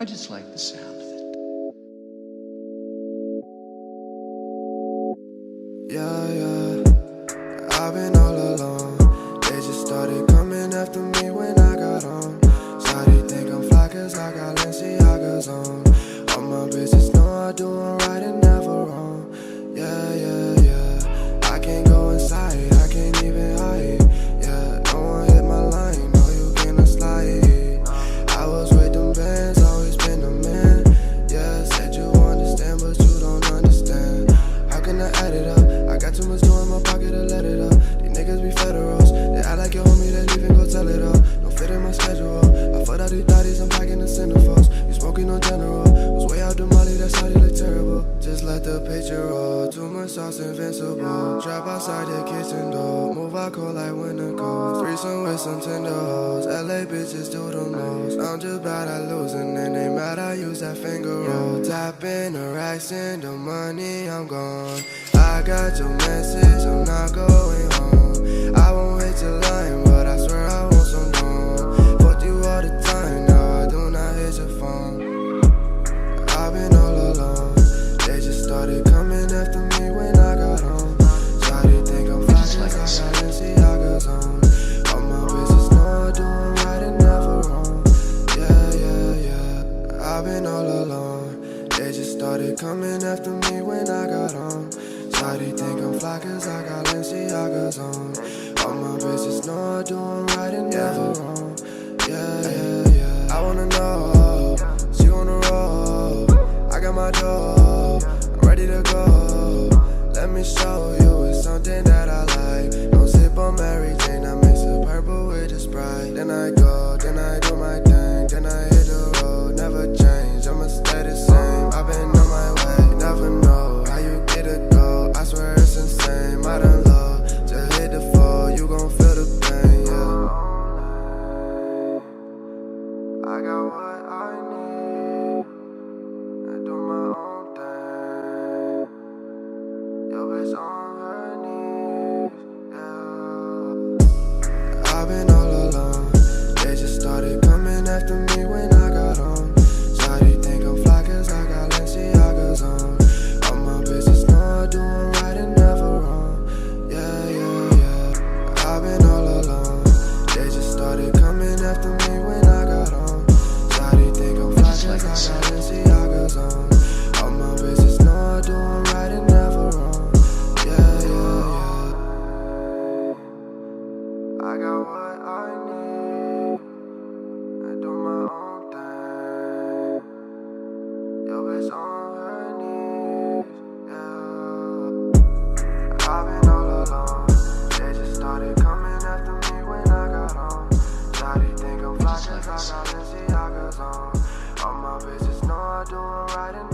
I just like the sound of it. Yeah, I've been all alone. They just started coming after me when I got home. Shawty think I'm fly cause I got Balenciagas on. All my bitches know I'm doing right and never wrong. Yeah, I can't go inside, I can't even hide. Yeah, no one hit my line, no you cannot slide. I was with them bands, always been the man. Yeah, said you understand but you don't understand. How can I add it up? I got too much dough in my pocket to let it up. These niggas be federals, they act like your homie, they leave and go tell it up. Don't fit in my schedule, I fucked out these thotties, I'm packing the centerfolds. You smoking on general, was way out the molly, that shawty look terrible. Just let the picture roll, too much sauce invincible. Trap outside the kitchen door, move out cold like winter cold. Threesome with some tender hoes, LA bitches do the most. I'm just bad at losing and they mad I use that finger roll. Tap in the racks and the money, I'm gone. I got your message, I'm not going home. I won't hit your line, but I swear I want some more. Fuck you all the time, now I do not hit your phone. I've been all alone, they just started coming after me when I got home. Shawty think I'm fly cause I got Balenciagas on. All my bitches know I'm doing right and never wrong. Yeah, I've been all alone, they just started coming after me when I got home. Shawty think I'm fly cause I got Balenciagas on. All my bitches know I'm doing right and never wrong. Yeah, I wanna know, she wanna roll. I got my dough, I'm ready to go. Let me show you it's something that I like. Don't sip on Mary Jane, I mix it purple with the Sprite. Then I go, then I do my thing, then I hit the road. Never change, I'ma stay the same. I've been on my way, you never know how you get it though. I swear it's insane, I done love, just hit the floor, you gon' feel the pain, yeah. I got what I need, I do my own thing. Your bitch on her knees, yeah. I've been all alone, they just started coming after me when I got home. Shawty think I'm fly cause I got Balenciagas on. All my bitches know I'm doing right and never wrong. Yeah, I've been all alone, they just started coming after me when I got home. Shawty think I'm fly cause I got Balenciagas on. All my bitches know I'm doing right and never wrong. Yeah. I got what I need, I do my own thing. Your bitch on her knees, yeah. I've been all alone, they just started coming after me when I got home. Shawty think I'm fly cause I got Balenciagas on. All my bitches know I'm doing right and